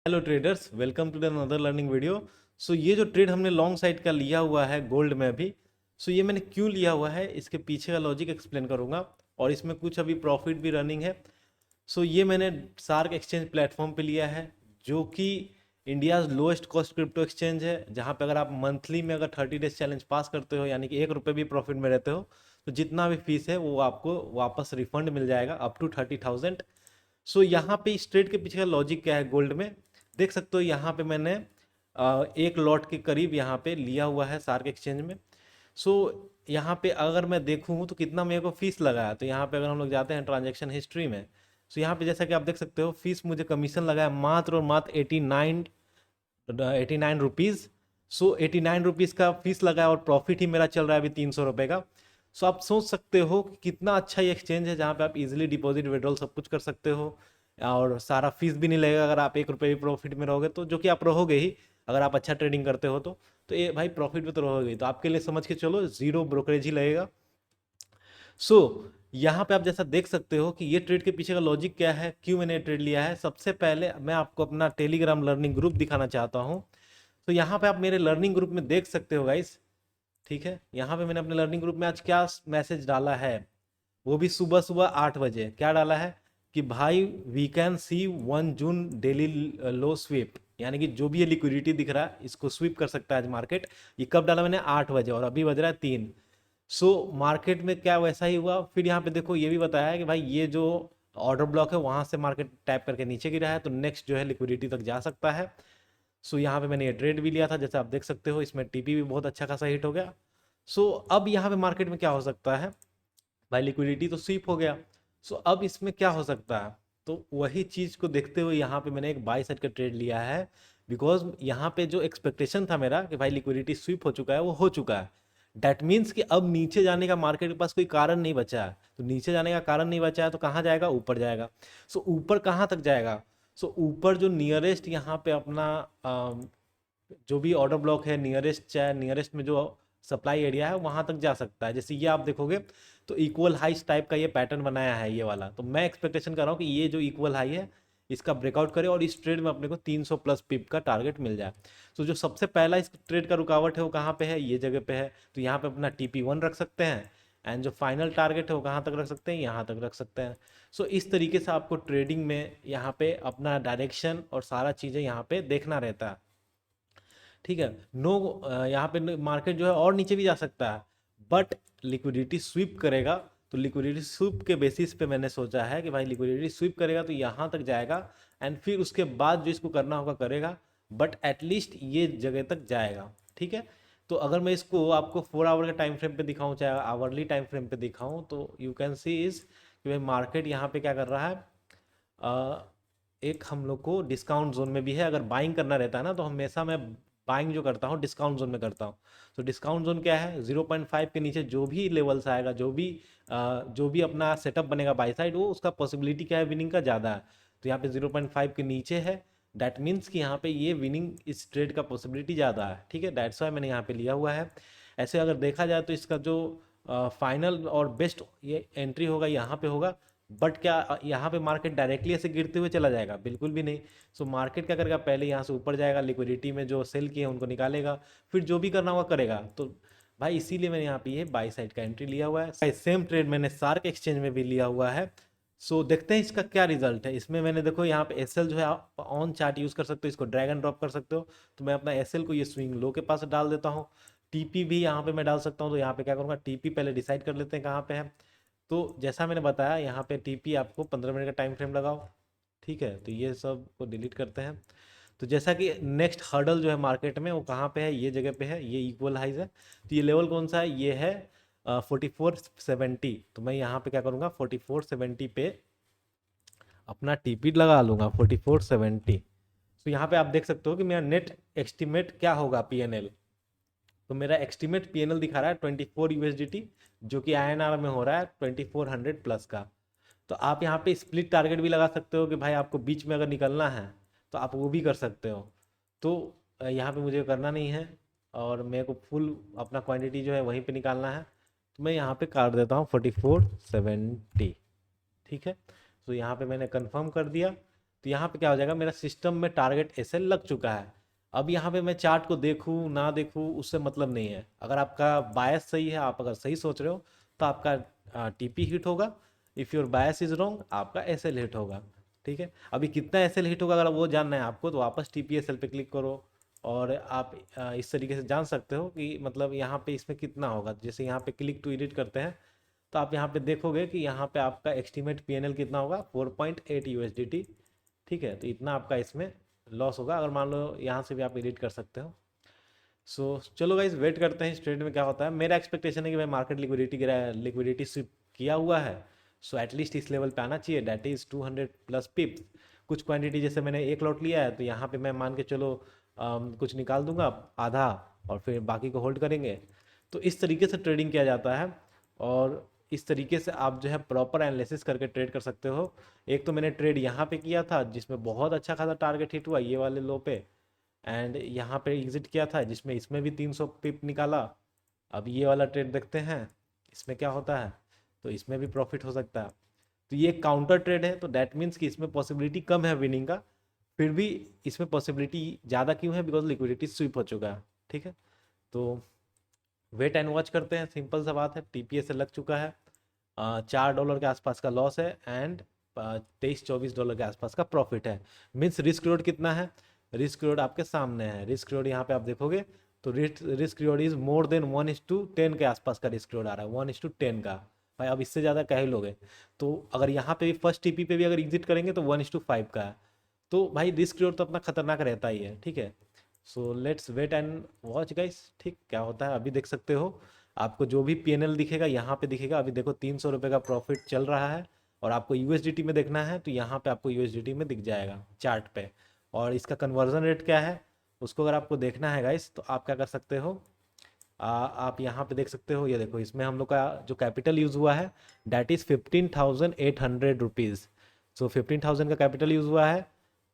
Hello traders, welcome to the another learning video. So ये जो trade हमने long side का लिया हुआ है गोल्ड में अभी, सो ये मैंने क्यों लिया हुआ है इसके पीछे का लॉजिक एक्सप्लेन करूंगा। और इसमें कुछ अभी प्रॉफिट भी रनिंग है। सो ये मैंने सार्क एक्सचेंज प्लेटफॉर्म पे लिया है, जो कि India lowest cost crypto exchange है, जहाँ पे अगर आप मंथली में अगर 30 डेज चैलेंज पास करते हो, यानी कि 1 रुपये भी प्रॉफिट में रहते हो, तो जितना भी फीस है वो आपको वापस रिफंड मिल जाएगा अप टू 30,000। सो यहाँ पे इस ट्रेड के पीछे का लॉजिक क्या है गोल्ड में, देख सकते हो। यहाँ पे मैंने एक लॉट के करीब यहाँ पे लिया हुआ है सार्क एक्सचेंज में। सो यहाँ पे अगर मैं देखूँ तो कितना मेरे को फीस लगा है, तो यहाँ पे अगर हम लोग जाते हैं ट्रांजेक्शन हिस्ट्री में, सो यहाँ पे जैसा कि आप देख सकते हो फीस मुझे कमीशन लगा है मात्र और मात्र 89 रुपीज़। सो 89 रुपीज़ का फीस लगा है और प्रॉफिट ही मेरा चल रहा है अभी 300 रुपये का। सो आप सोच सकते हो कि कितना अच्छा ये एक्सचेंज है, जहाँ पे आप इजीली डिपॉजिट विड्रॉल सब कुछ कर सकते हो और सारा फीस भी नहीं लगेगा अगर आप 1 रुपये भी प्रॉफिट में रहोगे, तो जो कि आप रहोगे ही अगर आप अच्छा ट्रेडिंग करते हो तो ये भाई प्रॉफिट में तो रहोगे ही। तो आपके लिए समझ के चलो जीरो ब्रोकरेज ही लगेगा। सो यहाँ पे आप जैसा देख सकते हो कि ये ट्रेड के पीछे का लॉजिक क्या है, क्यों मैंने ट्रेड लिया है। सबसे पहले मैं आपको अपना टेलीग्राम लर्निंग ग्रुप दिखाना चाहता हूँ। तो यहाँ पे आप मेरे लर्निंग ग्रुप में देख सकते हो गाइस। ठीक है, यहाँ पे मैंने अपने लर्निंग ग्रुप में आज क्या मैसेज डाला है, वो भी सुबह सुबह 8 बजे। क्या डाला है कि भाई we can see 1 June daily low sweep, यानी कि जो भी ये लिक्विडिटी दिख रहा है इसको स्वीप कर सकता है आज मार्केट। ये कब डाला मैंने? 8 बजे, और अभी बज रहा है 3। सो मार्केट में क्या वैसा ही हुआ। फिर यहाँ पे देखो ये भी बताया है कि भाई ये जो ऑर्डर ब्लॉक है वहां से मार्केट टैप करके नीचे गिरा है, तो नेक्स्ट जो है लिक्विडिटी तक जा सकता है। सो यहाँ पे मैंने ये ट्रेड भी लिया था, जैसे आप देख सकते हो इसमें टीपी भी बहुत अच्छा खासा हिट हो गया। सो अब यहाँ पे मार्केट में क्या हो सकता है, भाई लिक्विडिटी तो स्वीप हो गया। सो अब इसमें क्या हो सकता है, तो वही चीज को देखते हुए यहाँ पे मैंने एक बाई साइड का ट्रेड लिया है। बिकॉज यहाँ पे जो एक्सपेक्टेशन था मेरा कि भाई लिक्विडिटी स्वीप हो चुका है, वो हो चुका है। डैट मीन्स कि अब नीचे जाने का मार्केट के पास कोई कारण नहीं बचा है। तो नीचे जाने का कारण नहीं बचा है तो कहाँ जाएगा? ऊपर जाएगा। सो ऊपर कहाँ तक जाएगा? सो ऊपर जो नियरेस्ट यहाँ पे अपना जो भी ऑर्डर ब्लॉक है नियरेस्ट, चाहे नियरेस्ट में जो सप्लाई एरिया है वहां तक जा सकता है। जैसे ये आप देखोगे तो इक्वल हाइस टाइप का ये पैटर्न बनाया है ये वाला, तो मैं एक्सपेक्टेशन कर रहा हूँ कि ये जो इक्वल हाई है इसका ब्रेकआउट करे और इस ट्रेड में अपने को 300 प्लस पिप का टारगेट मिल जाए। तो जो सबसे पहला इस ट्रेड का रुकावट है वो कहाँ पे है? ये जगह पे है। तो यहाँ पे अपना TP1 रख सकते हैं, एंड जो फाइनल टारगेट है वो कहाँ तक रख सकते हैं? यहाँ तक रख सकते हैं। सो इस तरीके से आपको ट्रेडिंग में यहाँ पे अपना डायरेक्शन और सारा चीज़ें यहाँ पे देखना रहता है। ठीक है, नो यहाँ पे मार्केट जो है और नीचे भी जा सकता है, बट लिक्विडिटी स्वीप करेगा। तो लिक्विडिटी स्वीप के बेसिस पे मैंने सोचा है कि भाई लिक्विडिटी स्वीप करेगा तो यहाँ तक जाएगा, एंड फिर उसके बाद जो इसको करना होगा करेगा, बट एटलीस्ट ये जगह तक जाएगा। ठीक है, तो अगर मैं इसको आपको 4 आवर के टाइम फ्रेम पे दिखाऊं चाहे आवरली टाइम फ्रेम पे दिखाऊं, तो यू कैन सी इज कि भाई मार्केट यहाँ पे क्या कर रहा है। एक हम लोग को डिस्काउंट जोन में भी है। अगर बाइंग करना रहता है ना, तो हमेशा मैं बाइंग जो करता हूँ डिस्काउंट जोन में करता हूँ। तो डिस्काउंट जोन क्या है? 0.5 के नीचे जो भी लेवल्स आएगा, जो भी अपना सेटअप बनेगा बाई साइड, वो उसका पॉसिबिलिटी क्या है विनिंग का ज़्यादा है। तो यहाँ पे 0.5 के नीचे है, डैट मीन्स कि यहाँ पे ये विनिंग इस ट्रेड का पॉसिबिलिटी ज़्यादा है। ठीक है, दैट्स वाई मैंने यहाँ पे लिया हुआ है। ऐसे अगर देखा जाए तो इसका जो फाइनल और बेस्ट ये एंट्री होगा यहाँ पे होगा। बट क्या यहाँ पे मार्केट डायरेक्टली ऐसे गिरते हुए चला जाएगा? बिल्कुल भी नहीं। सो मार्केट क्या करेगा, पहले यहाँ से ऊपर जाएगा, लिक्विडिटी में जो सेल किए हैं उनको निकालेगा, फिर जो भी करना होगा करेगा। तो भाई इसीलिए मैंने यहाँ पे ये बाई साइड का एंट्री लिया हुआ है। सेम ट्रेड मैंने सार्क एक्सचेंज में भी लिया हुआ है। सो देखते हैं इसका क्या रिजल्ट है। इसमें मैंने देखो यहाँ पे SL जो है आप ऑन चार्ट यूज कर सकते हो, इसको ड्रैग एंड ड्रॉप कर सकते हो। तो मैं अपना SL को ये स्विंग लो के पास डाल देता हूँ। TP भी यहाँ पे मैं डाल सकता हूँ। तो यहाँ पे क्या करूँगा, TP पहले डिसाइड कर लेते हैं कहाँ पे है। तो जैसा मैंने बताया यहाँ पे TP आपको 15 मिनट का टाइम फ्रेम लगाओ। ठीक है, तो ये सब को डिलीट करते हैं। तो जैसा कि नेक्स्ट हर्डल जो है मार्केट में वो कहाँ पे है? ये जगह पे है, ये इक्वल हाइज है। तो ये लेवल कौन सा है? ये है 4470। तो मैं यहाँ पे क्या करूँगा, 4470 पे अपना TP लगा लूँगा 4470। तो यहाँ पे आप देख सकते हो कि मेरा नेट एस्टिमेट क्या होगा PNL। तो मेरा एस्टिमेट PNL दिखा रहा है 24 USDT, जो कि INR में हो रहा है 2400 प्लस का। तो आप यहाँ पे स्प्लिट टारगेट भी लगा सकते हो कि भाई आपको बीच में अगर निकलना है तो आप वो भी कर सकते हो। तो यहाँ पे मुझे करना नहीं है और मेरे को फुल अपना क्वांटिटी जो है वहीं पे निकालना है। तो मैं यहाँ पे काट देता हूँ 4470। ठीक है, तो यहाँ पे मैंने कंफर्म कर दिया। तो यहाँ पे क्या हो जाएगा, मेरा सिस्टम में टारगेट एसएल लग चुका है। अब यहाँ पे मैं चार्ट को देखूँ ना देखूँ उससे मतलब नहीं है। अगर आपका बायस सही है, आप अगर सही सोच रहे हो तो आपका टीपी हिट होगा। If your bias is wrong, आपका एसएल हिट होगा। ठीक है, अभी कितना एसएल हिट होगा अगर वो जानना है आपको तो वापस टीपी एसएल पे क्लिक करो और आप इस तरीके से जान सकते हो कि मतलब यहाँ पे इसमें कितना होगा। जैसे यहाँ पे क्लिक टू एडिट करते हैं तो आप यहाँ पे देखोगे कि यहाँ पे आपका एस्टीमेट पीएनएल कितना होगा, 4.8 यूएसडीटी। ठीक है, तो इतना आपका इसमें लॉस होगा। अगर मान लो यहाँ से भी आप एडिट कर सकते हो। सो चलो गाइस, वेट करते हैं इस ट्रेड में क्या होता है। मेरा एक्सपेक्टेशन है कि भाई मार्केट लिक्विडिटी स्विप किया हुआ है, सो एटलीस्ट इस लेवल पे आना चाहिए, दैट इज़ 200 प्लस पिप्स। कुछ क्वांटिटी जैसे मैंने एक लॉट लिया है तो यहाँ पे मैं मान के चलो कुछ निकाल दूंगा आधा, और फिर बाकी को होल्ड करेंगे। तो इस तरीके से ट्रेडिंग किया जाता है, और इस तरीके से आप जो है प्रॉपर एनालिसिस करके ट्रेड कर सकते हो। एक तो मैंने ट्रेड यहाँ पे किया था जिसमें बहुत अच्छा खासा टारगेट हिट हुआ ये वाले लो पे, एंड यहाँ पे एग्जिट किया था जिसमें इसमें भी 300 पिप निकाला। अब ये वाला ट्रेड देखते हैं इसमें क्या होता है, तो इसमें भी प्रॉफिट हो सकता है। तो ये काउंटर ट्रेड है, तो दैट मीन्स कि इसमें पॉसिबिलिटी कम है विनिंग का, फिर भी इसमें पॉसिबिलिटी ज़्यादा क्यों है, बिकॉज लिक्विडिटी स्विप हो चुका है। ठीक है, तो वेट एंड वॉच करते हैं, सिंपल सा बात है। टीपीएस से लग चुका है, $4 के आसपास का लॉस है, एंड 23-24 डॉलर के आसपास का प्रॉफिट है। मीन्स रिस्क रिवॉर्ड कितना है, रिस्क रिवॉर्ड आपके सामने है। रिस्क रिवॉर्ड यहाँ पे आप देखोगे तो risk reward is more than 1:10 के आसपास का रिस्क रिवॉर्ड आ रहा है, 1:10 का। भाई अब इससे ज़्यादा क्या ही लोगे। तो अगर यहाँ पे भी फर्स्ट टीपी पे भी अगर एग्जिट करेंगे तो 1:5 का है। तो भाई रिस्क रिवॉर्ड तो अपना खतरनाक रहता ही है। ठीक है, so let's wait and watch guys, ठीक क्या होता है। अभी देख सकते हो आपको जो भी पीएनएल दिखेगा यहाँ पे दिखेगा। अभी देखो 300 रुपये का प्रॉफिट चल रहा है, और आपको यूएसडीटी में देखना है तो यहाँ पे आपको यूएसडीटी में दिख जाएगा चार्ट पे। और इसका कन्वर्जन रेट क्या है उसको अगर आपको देखना है गाइस तो आप क्या कर सकते हो, आप यहाँ पे देख सकते हो। ये देखो इसमें हम लोग का जो कैपिटल यूज़ हुआ है डैट इज़ 15,800 रुपीज़। सो 15,000 का कैपिटल यूज़ हुआ है,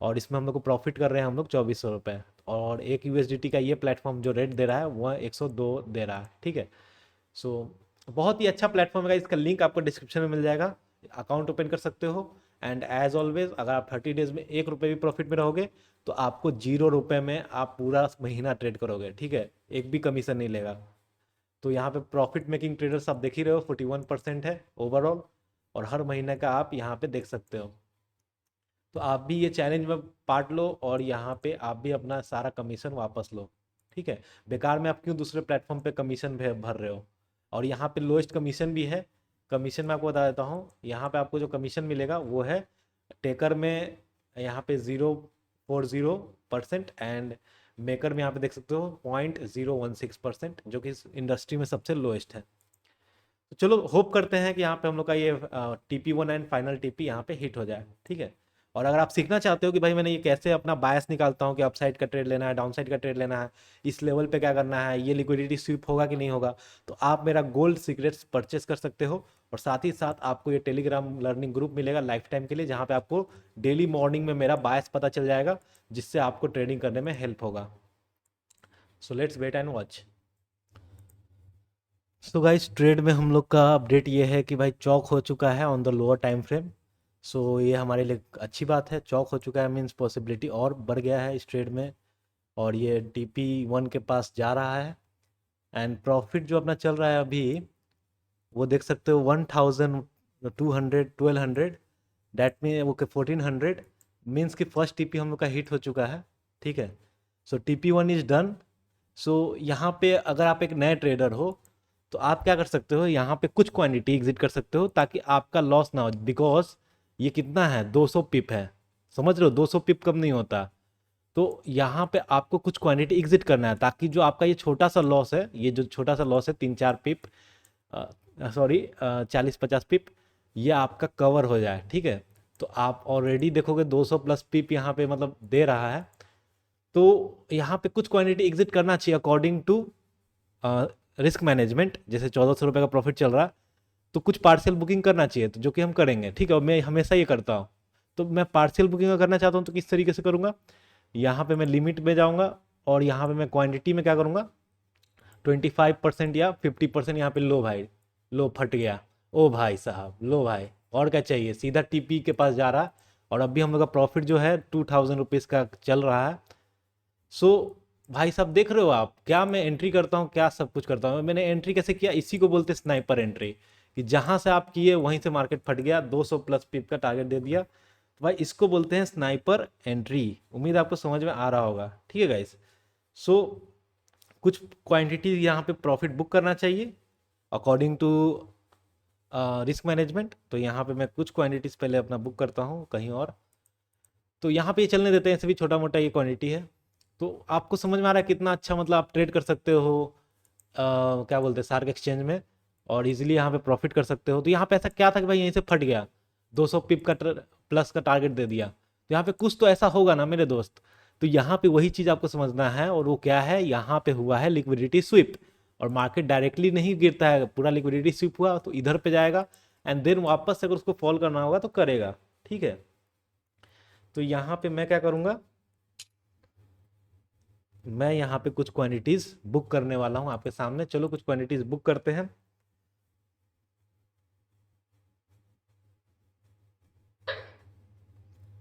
और इसमें हम लोग को प्रॉफिट कर रहे हैं हम लोग 2400 रुपये। और एक यूएसडीटी का ये प्लेटफॉर्म जो रेट दे रहा है वह 102 दे रहा है। ठीक है, सो बहुत ही अच्छा प्लेटफॉर्म है, इसका लिंक आपको डिस्क्रिप्शन में मिल जाएगा। अकाउंट ओपन कर सकते हो, एंड एज ऑलवेज अगर आप 30 डेज में 1 रुपये भी प्रॉफिट में रहोगे तो आपको 0 रुपये में आप पूरा महीना ट्रेड करोगे। ठीक है, एक भी कमीशन नहीं लेगा। तो यहाँ पे प्रॉफिट मेकिंग ट्रेडर्स आप देख ही रहे हो 41% है ओवरऑल, और हर महीने का आप यहाँ पे देख सकते हो। तो आप भी ये चैलेंज में पार्ट लो, और यहाँ पे आप भी अपना सारा कमीशन वापस लो। ठीक है, बेकार में आप क्यों दूसरे प्लेटफॉर्म पे कमीशन भर रहे हो। और यहाँ पे लोएस्ट कमीशन भी है। कमीशन मैं आपको बता देता हूँ, यहाँ पे आपको जो कमीशन मिलेगा वो है टेकर में यहाँ पे 0.40%, एंड मेकर में यहाँ पे देख सकते हो 0.016%, जो कि इस इंडस्ट्री में सबसे लोएस्ट है। तो चलो होप करते हैं कि यहाँ पे हम लोग का ये TP1 एंड फाइनल टीपी यहाँ पे हिट हो जाए। ठीक है, और अगर आप सीखना चाहते हो कि भाई मैंने ये कैसे अपना बायस निकालता हूँ कि अपसाइड का ट्रेड लेना है, डाउनसाइड का ट्रेड लेना है, इस लेवल पे क्या करना है, ये लिक्विडिटी स्वीप होगा कि नहीं होगा, तो आप मेरा गोल्ड सीक्रेट्स परचेस कर सकते हो। और साथ ही साथ आपको ये टेलीग्राम लर्निंग ग्रुप मिलेगा लाइफ टाइम के लिए, जहाँ पे आपको डेली मॉर्निंग में मेरा बायस पता चल जाएगा, जिससे आपको ट्रेडिंग करने में हेल्प होगा। So let's wait and watch. So guys, trade में हम लोग का अपडेट ये है कि भाई चौक हो चुका है on the lower time frame. So ये हमारे लिए अच्छी बात है, चौक हो चुका है मीन्स पॉसिबिलिटी और बढ़ गया है इस ट्रेड में, और ये TP1 के पास जा रहा है। एंड प्रॉफिट जो अपना चल रहा है अभी वो देख सकते हो 1,200 1,200, डैट मीन वो 1,400 मीन्स कि फर्स्ट टीपी हम लोग का हिट हो चुका है। ठीक है, सो TP1 इज डन। सो यहाँ पे अगर आप एक नए ट्रेडर हो तो आप क्या कर सकते हो, यहाँ पे कुछ क्वांटिटी एग्जिट कर सकते हो ताकि आपका लॉस ना हो, बिकॉज ये कितना है 200 पिप है, समझ रहे हो 200 पिप कम नहीं होता। तो यहाँ पे आपको कुछ क्वांटिटी एग्जिट करना है ताकि जो आपका ये छोटा सा लॉस है, ये जो छोटा सा लॉस है 3-4 पिप, सॉरी 40-50 पिप, ये आपका कवर हो जाए। ठीक है, तो आप ऑलरेडी देखोगे 200 प्लस पिप यहाँ पे मतलब दे रहा है, तो यहाँ पे कुछ क्वांटिटी एग्जिट करना चाहिए अकॉर्डिंग टू रिस्क मैनेजमेंट। जैसे 1,400 रुपये का प्रॉफिट चल रहा है तो कुछ पार्शियल बुकिंग करना चाहिए, तो जो कि हम करेंगे। ठीक है, और मैं हमेशा ये करता हूँ। तो मैं पार्शियल बुकिंग करना चाहता हूँ तो किस तरीके से करूँगा, यहाँ पे मैं लिमिट में जाऊँगा, और यहाँ पे मैं क्वांटिटी में क्या करूँगा 25% या 50% यहाँ पे लो भाई, लो फट गया, ओ भाई साहब लो भाई, और क्या चाहिए, सीधा TP के पास जा रहा, और अभी हम लोग का प्रॉफिट जो है 2000 रुपीज़ का चल रहा है। सो भाई साहब देख रहे हो आप, क्या मैं एंट्री करता हूँ, क्या सब कुछ करता हूँ। मैंने एंट्री कैसे किया, इसी को बोलते हैं स्नाइपर एंट्री, कि जहाँ से आप किए वहीं से मार्केट फट गया, 200 प्लस पिप का टारगेट दे दिया, तो भाई इसको बोलते हैं स्नाइपर एंट्री। उम्मीद आपको समझ में आ रहा होगा, ठीक है गाइस। सो कुछ क्वांटिटी यहाँ पे प्रॉफिट बुक करना चाहिए अकॉर्डिंग टू रिस्क मैनेजमेंट। तो यहाँ पे मैं कुछ क्वांटिटीज पहले अपना बुक करता हूँ कहीं और, तो यहाँ पे ये चलने देते हैं, ऐसे भी छोटा मोटा ये क्वांटिटी है। तो आपको समझ में आ रहा है कितना अच्छा मतलब आप ट्रेड कर सकते हो क्या बोलते हैं शार्क एक्सचेंज में, और इजीली यहाँ पे प्रॉफिट कर सकते हो। तो यहाँ पे ऐसा क्या था कि भाई यहीं से फट गया, 200 पिप का प्लस का टारगेट दे दिया, तो यहाँ पे कुछ तो ऐसा होगा ना मेरे दोस्त। तो यहाँ पे वही चीज़ आपको समझना है, और वो क्या है, यहाँ पे हुआ है लिक्विडिटी स्विप, और मार्केट डायरेक्टली नहीं गिरता है, पूरा लिक्विडिटी स्विप हुआ तो इधर पे जाएगा, एंड देन वापस से अगर उसको फॉल करना होगा तो करेगा, ठीक है। तो यहाँ पे मैं क्या करूँगा, मैं यहाँ पे कुछ क्वांटिटीज बुक करने वाला हूँ आपके सामने। चलो कुछ क्वांटिटीज बुक करते हैं।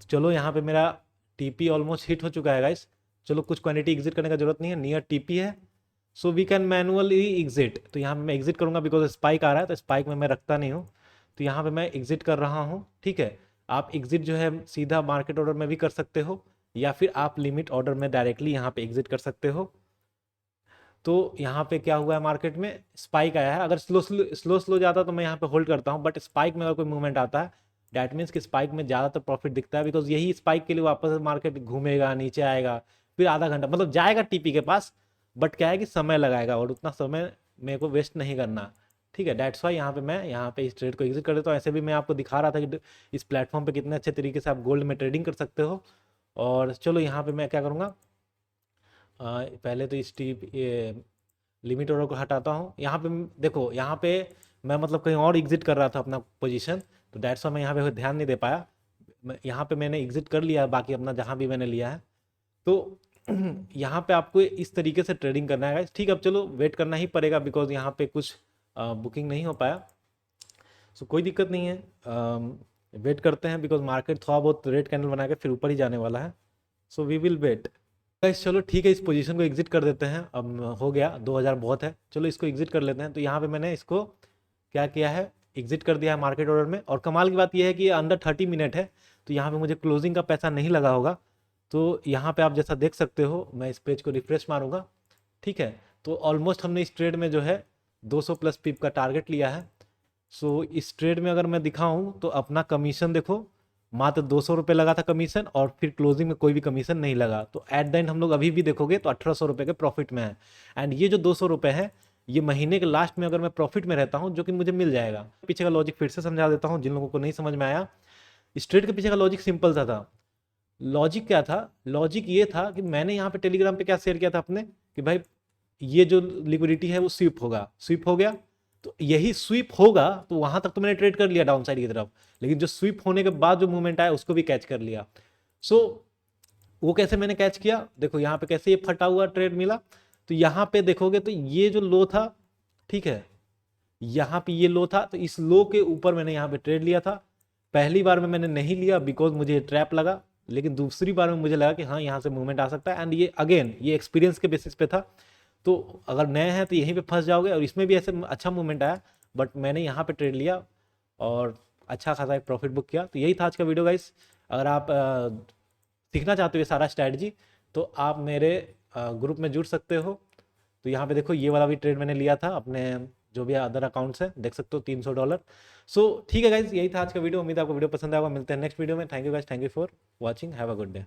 चलो यहाँ पे मेरा टीपी ऑलमोस्ट हिट हो चुका है गाइस। चलो कुछ क्वांटिटी एग्जिट करने का जरूरत नहीं है, नियर टीपी है, so we can manually exit. तो यहाँ पे मैं एग्जिट करूंगा बिकॉज स्पाइक आ रहा है, तो स्पाइक में मैं रखता नहीं हूँ, तो यहाँ पे मैं एग्जिट कर रहा हूँ, ठीक है। आप एग्जिट जो है सीधा मार्केट ऑर्डर में भी कर सकते हो, या फिर आप लिमिट ऑर्डर में डायरेक्टली यहाँ पे एग्जिट कर सकते हो। तो यहाँ पे क्या हुआ है, मार्केट में स्पाइक आया है। अगर स्लो स्लो स्लो स्लो जाता तो मैं यहाँ पे होल्ड करता हूँ, बट स्पाइक में अगर कोई मूवमेंट आता है डैट मीन्स कि स्पाइक में ज़्यादातर प्रॉफिट दिखता है, बिकॉज यही स्पाइक के लिए वापस मार्केट घूमेगा, नीचे आएगा, फिर आधा घंटा मतलब जाएगा टीपी के पास, बट क्या है कि समय लगाएगा, और उतना समय मेरे को वेस्ट नहीं करना, ठीक है। डैट्स वाई यहाँ पे मैं यहाँ पे इस ट्रेड को एग्जिट कर देता हूँ। ऐसे भी मैं आपको दिखा रहा था कि इस प्लेटफॉर्म पे कितने अच्छे तरीके से आप गोल्ड में ट्रेडिंग कर सकते हो। और चलो यहाँ पे मैं क्या करूँगा, पहले तो इस लिमिट ऑर्डर को हटाता हूँ। यहाँ पे देखो, यहाँ पे मैं मतलब कहीं और एग्जिट कर रहा था अपना पोजीशन, तो डेट्स वाई मैं यहाँ पे ध्यान नहीं दे पाया। यहाँ पे मैंने एग्जिट कर लिया है बाकी अपना जहाँ भी मैंने लिया है। तो यहाँ पे आपको इस तरीके से ट्रेडिंग करना है, ठीक है। अब चलो वेट करना ही पड़ेगा बिकॉज यहाँ पे कुछ बुकिंग नहीं हो पाया, सो कोई दिक्कत नहीं है। वेट करते हैं बिकॉज मार्केट थोड़ा बहुत रेड कैंडल बना के फिर ऊपर ही जाने वाला है, so we will wait. Guys चलो ठीक है, इस पोजीशन को एग्जिट कर देते हैं। अब हो गया 2000 बहुत है, चलो इसको एग्जिट कर लेते हैं। तो यहाँ पे मैंने इसको क्या किया है, एग्जिट कर दिया है मार्केट ऑर्डर में। और कमाल की बात यह है कि ये अंडर 30 मिनट है, तो यहाँ पे मुझे क्लोजिंग का पैसा नहीं लगा होगा। तो यहाँ पे आप जैसा देख सकते हो, मैं इस पेज को रिफ्रेश मारूंगा, ठीक है। तो ऑलमोस्ट हमने इस ट्रेड में जो है 200 प्लस पिप का टारगेट लिया है। सो इस ट्रेड में अगर मैं दिखाऊं तो अपना कमीशन देखो, मात्र 200 रुपये लगा था कमीशन, और फिर क्लोजिंग में कोई भी कमीशन नहीं लगा। तो एट द एंड हम लोग अभी भी देखोगे तो 1800 रुपये के प्रॉफिट में है। एंड ये जो 200 रुपये है, ये महीने के लास्ट में अगर मैं प्रॉफिट में रहता हूँ, जो कि मुझे मिल जाएगा। पीछे का लॉजिक फिर से समझा देता हूँ जिन लोगों को नहीं समझ में आया। इस ट्रेड के पीछे का लॉजिक सिंपल सा था। लॉजिक क्या था, लॉजिक ये था कि मैंने यहाँ पे टेलीग्राम पे क्या शेयर किया था अपने, कि भाई ये जो लिक्विडिटी है वो स्वीप होगा, स्वीप हो गया। तो यही स्वीप होगा, तो वहां तक तो मैंने ट्रेड कर लिया डाउन साइड की तरफ, लेकिन जो स्वीप होने के बाद जो मूवमेंट आया उसको भी कैच कर लिया। सो वो कैसे मैंने कैच किया, देखो यहाँ पे कैसे ये फटा हुआ ट्रेड मिला। तो यहाँ पे देखोगे तो ये जो लो था, ठीक है, यहाँ पे ये लो था, तो इस लो के ऊपर मैंने यहाँ पे ट्रेड लिया था। पहली बार में मैंने नहीं लिया बिकॉज मुझे ट्रैप लगा, लेकिन दूसरी बार में मुझे लगा कि हाँ यहाँ से मूवमेंट आ सकता है। एंड ये अगेन ये एक्सपीरियंस के बेसिस पे था। तो अगर नए हैं तो यहीं पे फंस जाओगे, और इसमें भी ऐसे अच्छा मूवमेंट आया, बट मैंने यहाँ पे ट्रेड लिया और अच्छा खासा एक प्रॉफिट बुक किया। तो यही था आज का वीडियो गाइस। अगर आप सीखना चाहते हो ये सारा स्ट्रैटेजी, तो आप मेरे ग्रुप में जुड़ सकते हो। तो यहाँ पे देखो ये वाला भी ट्रेड मैंने लिया था अपने जो भी अदर अकाउंट्स है, देख सकते हो $300। सो ठीक है गाइज, यही था आज का वीडियो। उम्मीद है आपको वीडियो पसंद आएगा। मिलते हैं नेक्स्ट वीडियो में। Thank you guys, thank you for watching, have a good day.